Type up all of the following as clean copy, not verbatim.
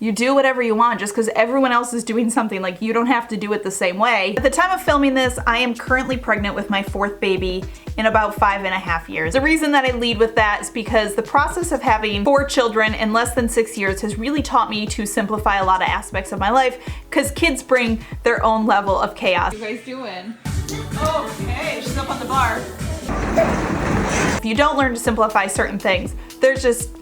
You do whatever you want just because everyone else is doing something. Like, you don't have to do it the same way. At the time of filming this, I am currently pregnant with my 4th baby in about 5.5 years. The reason that I lead with that is because the process of having 4 children in less than 6 years has really taught me to simplify a lot of aspects of my life, because kids bring their own level of chaos. What are you guys doing? Okay, she's up on the bar. If you don't learn to simplify certain things,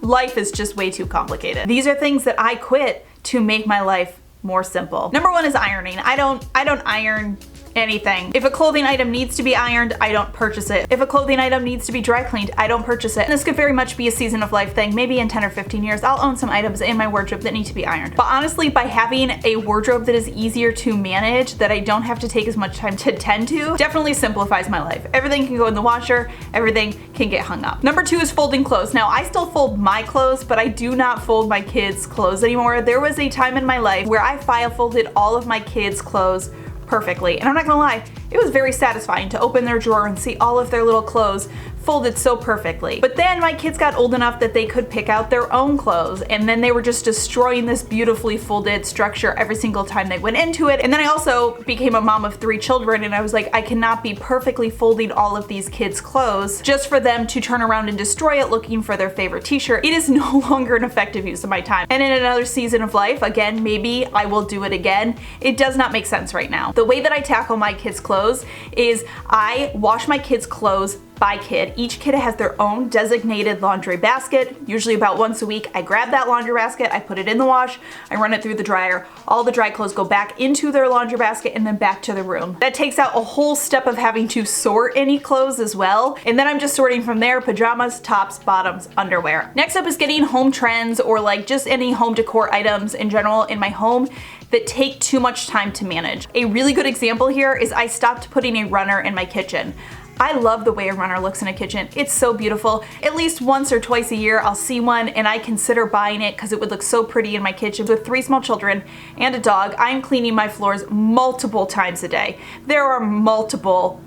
life is just way too complicated. These are things that I quit to make my life more simple. Number 1 is ironing. I don't iron anything. If a clothing item needs to be ironed, I don't purchase it. If a clothing item needs to be dry cleaned, I don't purchase it. And this could very much be a season of life thing. Maybe in 10 or 15 years, I'll own some items in my wardrobe that need to be ironed. But honestly, by having a wardrobe that is easier to manage, that I don't have to take as much time to tend to, definitely simplifies my life. Everything can go in the washer, everything can get hung up. Number 2 is folding clothes. Now, I still fold my clothes, but I do not fold my kids' clothes anymore. There was a time in my life where I file folded all of my kids' clothes perfectly. And I'm not gonna lie, it was very satisfying to open their drawer and see all of their little clothes folded so perfectly. But then my kids got old enough that they could pick out their own clothes, and then they were just destroying this beautifully folded structure every single time they went into it. And then I also became a mom of 3 children, and I was like, I cannot be perfectly folding all of these kids' clothes just for them to turn around and destroy it looking for their favorite t-shirt. It is no longer an effective use of my time. And in another season of life, again, maybe I will do it again. It does not make sense right now. The way that I tackle my kids' clothes is I wash my kids' clothes by kid. Each kid has their own designated laundry basket. Usually about once a week, I grab that laundry basket, I put it in the wash, I run it through the dryer. All the dry clothes go back into their laundry basket and then back to the room. That takes out a whole step of having to sort any clothes as well. And then I'm just sorting from there: pajamas, tops, bottoms, underwear. Next up is getting home trends, or like just any home decor items in general in my home that take too much time to manage. A really good example here is I stopped putting a runner in my kitchen. I love the way a runner looks in a kitchen. It's so beautiful. At least once or twice a year I'll see one and I consider buying it because it would look so pretty in my kitchen. With 3 small children and a dog, I'm cleaning my floors multiple times a day. There are multiple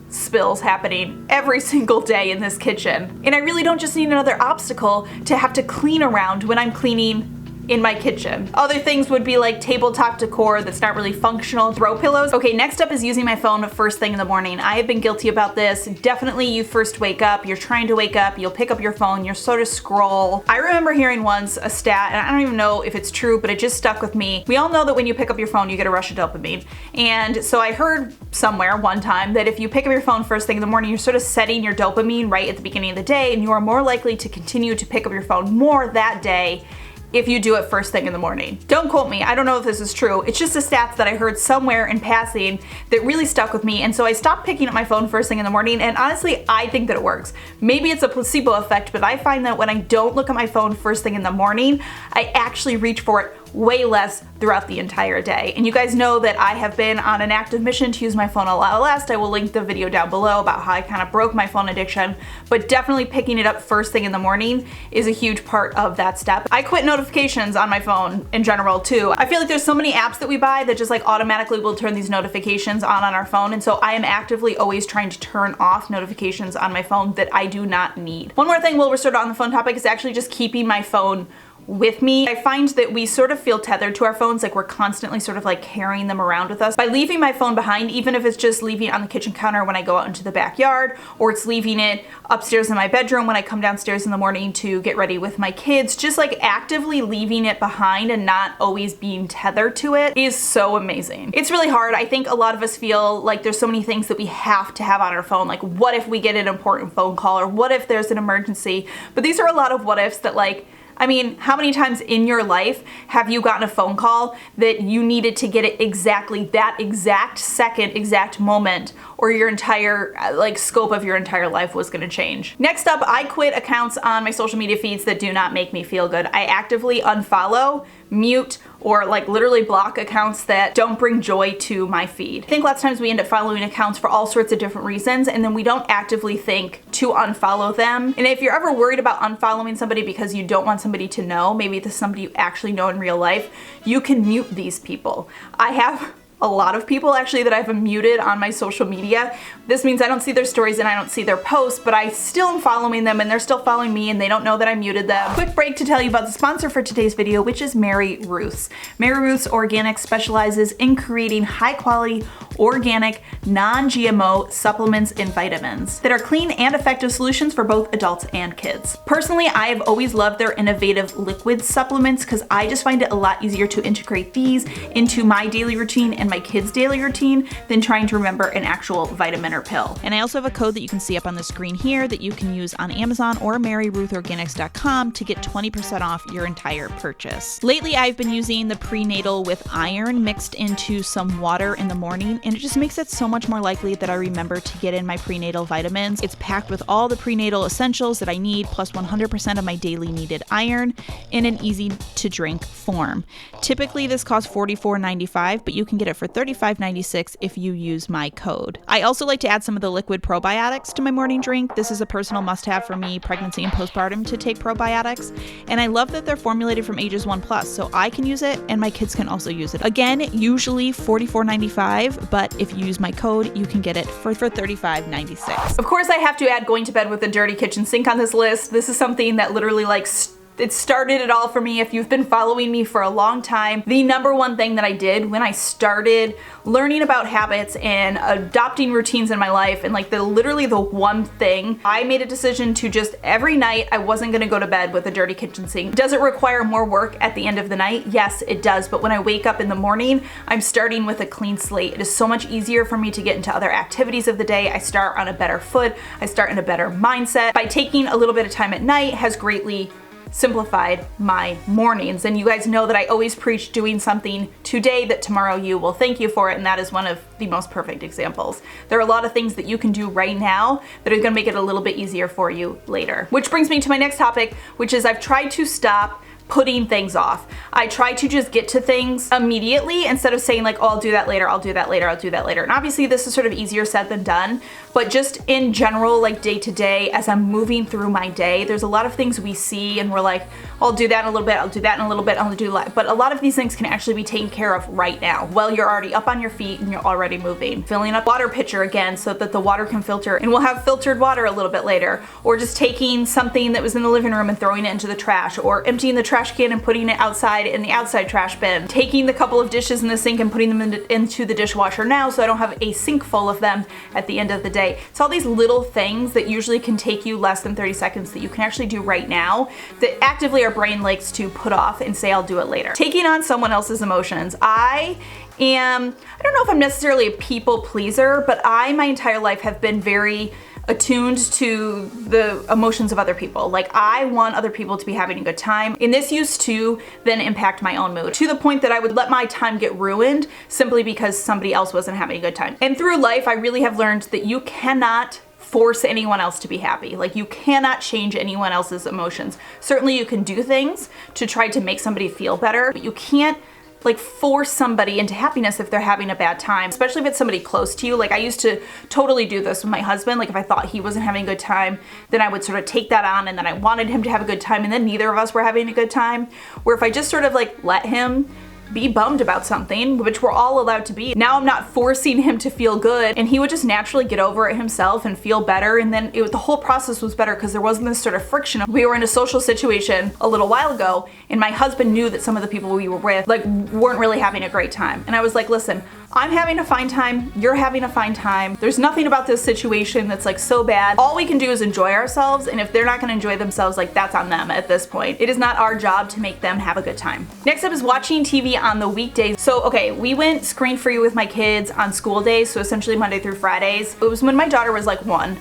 spills happening every single day in this kitchen. And I really don't just need another obstacle to have to clean around when I'm cleaning in my kitchen. Other things would be like tabletop decor that's not really functional, throw pillows. Okay, next up is using my phone first thing in the morning. I have been guilty about this. Definitely, you first wake up, you're trying to wake up, you'll pick up your phone, you're sort of scroll. I remember hearing once a stat, and I don't even know if it's true, but it just stuck with me. We all know that when you pick up your phone, you get a rush of dopamine. And so I heard somewhere one time that if you pick up your phone first thing in the morning, you're sort of setting your dopamine right at the beginning of the day, and you are more likely to continue to pick up your phone more that day if you do it first thing in the morning. Don't quote me, I don't know if this is true. It's just a stat that I heard somewhere in passing that really stuck with me, and so I stopped picking up my phone first thing in the morning, and honestly, I think that it works. Maybe it's a placebo effect, but I find that when I don't look at my phone first thing in the morning, I actually reach for it way less throughout the entire day. And you guys know that I have been on an active mission to use my phone a lot less. I will link the video down below about how I kind of broke my phone addiction, but definitely picking it up first thing in the morning is a huge part of that step. I quit notifications on my phone in general too. I feel like there's so many apps that we buy that just like automatically will turn these notifications on our phone, and so I am actively always trying to turn off notifications on my phone that I do not need. One more thing while we're sort of on the phone topic is actually just keeping my phone with me. I find that we sort of feel tethered to our phones, like we're constantly sort of like carrying them around with us. By leaving my phone behind, even if it's just leaving it on the kitchen counter when I go out into the backyard, or it's leaving it upstairs in my bedroom when I come downstairs in the morning to get ready with my kids, just like actively leaving it behind and not always being tethered to it is so amazing. It's really hard. I think a lot of us feel like there's so many things that we have to have on our phone. Like, what if we get an important phone call, or what if there's an emergency? But these are a lot of what ifs that, like, I mean, how many times in your life have you gotten a phone call that you needed to get it exactly that exact second, exact moment, or your entire like scope of your entire life was gonna change? Next up, I quit accounts on my social media feeds that do not make me feel good. I actively unfollow, mute, or like literally block accounts that don't bring joy to my feed. I think lots of times we end up following accounts for all sorts of different reasons, and then we don't actively think to unfollow them. And if you're ever worried about unfollowing somebody because you don't want somebody to know, maybe this is somebody you actually know in real life, you can mute these people. I have a lot of people actually that I've muted on my social media. This means I don't see their stories and I don't see their posts, but I still am following them and they're still following me and they don't know that I muted them. Quick break to tell you about the sponsor for today's video, which is Mary Ruth's. Mary Ruth's Organic specializes in creating high quality, organic, non-GMO supplements and vitamins that are clean and effective solutions for both adults and kids. Personally, I have always loved their innovative liquid supplements because I just find it a lot easier to integrate these into my daily routine and my kids' daily routine than trying to remember an actual vitamin or pill. And I also have a code that you can see up on the screen here that you can use on Amazon or MaryRuthOrganics.com to get 20% off your entire purchase. Lately, I've been using the prenatal with iron mixed into some water in the morning, and it just makes it so much more likely that I remember to get in my prenatal vitamins. It's packed with all the prenatal essentials that I need, plus 100% of my daily needed iron in an easy to drink form. Typically this costs $44.95, but you can get it for $35.96 if you use my code. I also like to add some of the liquid probiotics to my morning drink. This is a personal must-have for me, pregnancy and postpartum, to take probiotics. And I love that they're formulated from ages 1+, so I can use it and my kids can also use it. Again, usually $44.95, but if you use my code, you can get it for $35.96. Of course, I have to add going to bed with a dirty kitchen sink on this list. This is something that literally it started it all for me. If you've been following me for a long time, the number one thing that I did when I started learning about habits and adopting routines in my life, and literally the one thing, I made a decision to just every night I wasn't gonna go to bed with a dirty kitchen sink. Does it require more work at the end of the night? Yes, it does. But when I wake up in the morning, I'm starting with a clean slate. It is so much easier for me to get into other activities of the day. I start on a better foot. I start in a better mindset. By taking a little bit of time at night has greatly simplified my mornings. And you guys know that I always preach doing something today that tomorrow you will thank you for it, and that is one of the most perfect examples. There are a lot of things that you can do right now that are gonna make it a little bit easier for you later. Which brings me to my next topic, which is I've tried to stop putting things off. I try to just get to things immediately instead of saying oh, I'll do that later, I'll do that later, I'll do that later. And obviously this is sort of easier said than done, but just in general, day to day, as I'm moving through my day, there's a lot of things we see and we're like, I'll do that in a little bit, I'll do that in a little bit, I'll do that. But a lot of these things can actually be taken care of right now while you're already up on your feet and you're already moving. Filling up water pitcher again so that the water can filter and we'll have filtered water a little bit later. Or just taking something that was in the living room and throwing it into the trash, or emptying the trash can and putting it outside in the outside trash bin. Taking the couple of dishes in the sink and putting them into the dishwasher now so I don't have a sink full of them at the end of the day. It's all these little things that usually can take you less than 30 seconds that you can actually do right now that actively our brain likes to put off and say I'll do it later. Taking on someone else's emotions. I don't know if I'm necessarily a people pleaser, but my entire life have been very attuned to the emotions of other people. I want other people to be having a good time, and this used to then impact my own mood to the point that I would let my time get ruined simply because somebody else wasn't having a good time. And through life, I really have learned that you cannot force anyone else to be happy. You cannot change anyone else's emotions. Certainly you can do things to try to make somebody feel better, but you can't force somebody into happiness if they're having a bad time, especially if it's somebody close to you. I used to totally do this with my husband. If I thought he wasn't having a good time, then I would sort of take that on, and then I wanted him to have a good time, and then neither of us were having a good time. Where if I just sort of let him be bummed about something, which we're all allowed to be. Now I'm not forcing him to feel good, and he would just naturally get over it himself and feel better, and then the whole process was better because there wasn't this sort of friction. We were in a social situation a little while ago, and my husband knew that some of the people we were with weren't really having a great time. And I was like, listen, I'm having a fine time, you're having a fine time. There's nothing about this situation that's so bad. All we can do is enjoy ourselves, and if they're not gonna enjoy themselves, that's on them at this point. It is not our job to make them have a good time. Next up is watching TV on the weekdays. So, okay, we went screen-free with my kids on school days, so essentially Monday through Fridays. It was when my daughter was 1.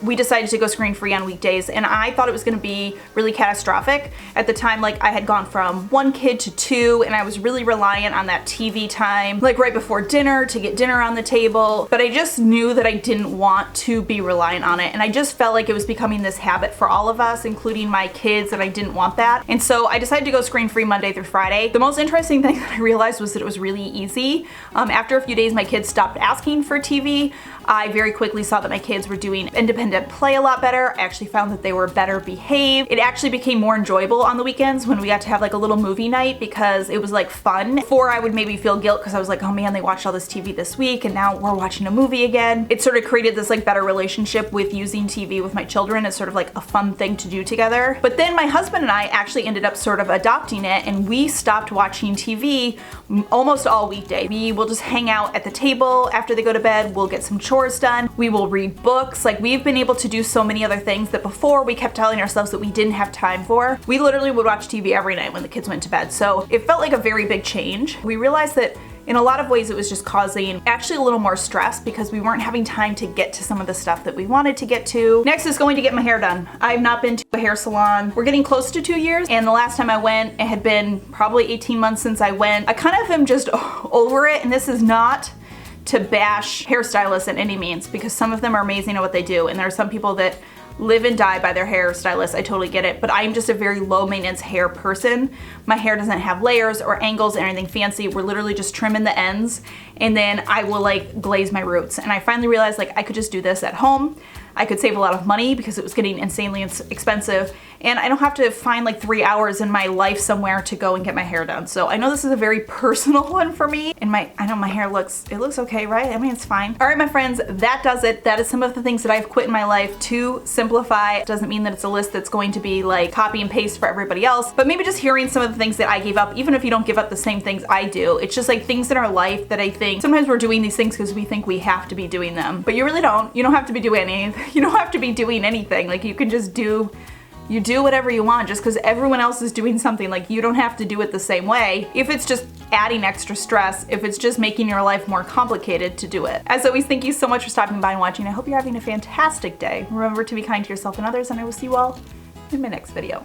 we decided to go screen-free on weekdays, and I thought it was gonna be really catastrophic. At the time, like, I had gone from 1 kid to 2, and I was really reliant on that TV time, like right before dinner to get dinner on the table, but I just knew that I didn't want to be reliant on it, and I just felt like it was becoming this habit for all of us, including my kids, and I didn't want that. And so I decided to go screen-free Monday through Friday. The most interesting thing that I realized was that it was really easy. After a few days, my kids stopped asking for TV. I very quickly saw that my kids were doing independent play a lot better. I actually found that they were better behaved. It actually became more enjoyable on the weekends when we got to have like a little movie night because it was like fun. Before I would maybe feel guilt because I was like, oh man, they watched all this TV this week and now we're watching a movie again. It sort of created this like better relationship with using TV with my children. It's sort of like a fun thing to do together. But then my husband and I actually ended up sort of adopting it, and we stopped watching TV almost all weekday. We will just hang out at the table after they go to bed. We'll get some chores done. We will read books. Like, we've been able to do so many other things that before we kept telling ourselves that we didn't have time for. We literally would watch TV every night when the kids went to bed. So it felt like a very big change. We realized that in a lot of ways it was just causing actually a little more stress because we weren't having time to get to some of the stuff that we wanted to get to. Next is going to get my hair done. I've not been to a hair salon. We're getting close to 2 years, and the last time I went, it had been probably 18 months since I went. I kind of am just over it, and this is not to bash hairstylists in any means, because some of them are amazing at what they do, and there are some people that live and die by their hairstylist. I totally get it, but I'm just a very low maintenance hair person. My hair doesn't have layers or angles or anything fancy. We're literally just trimming the ends, and then I will like glaze my roots. And I finally realized like I could just do this at home. I could save a lot of money because it was getting insanely expensive, and I don't have to find like 3 hours in my life somewhere to go and get my hair done. So I know this is a very personal one for me, and I know my hair looks okay, right? I mean, it's fine. All right, my friends, that does it. That is some of the things that I've quit in my life to simplify. It doesn't mean that it's a list that's going to be like copy and paste for everybody else, but maybe just hearing some of the things that I gave up, even if you don't give up the same things I do. It's just like things in our life that I think sometimes we're doing these things because we think we have to be doing them, but you really don't. You don't have to be doing anything. You don't have to be doing anything. Like, you can just do whatever you want. Just because everyone else is doing something, like, you don't have to do it the same way. If it's just adding extra stress, if it's just making your life more complicated, to do it. As always, thank you so much for stopping by and watching. I hope you're having a fantastic day. Remember to be kind to yourself and others, and I will see you all in my next video.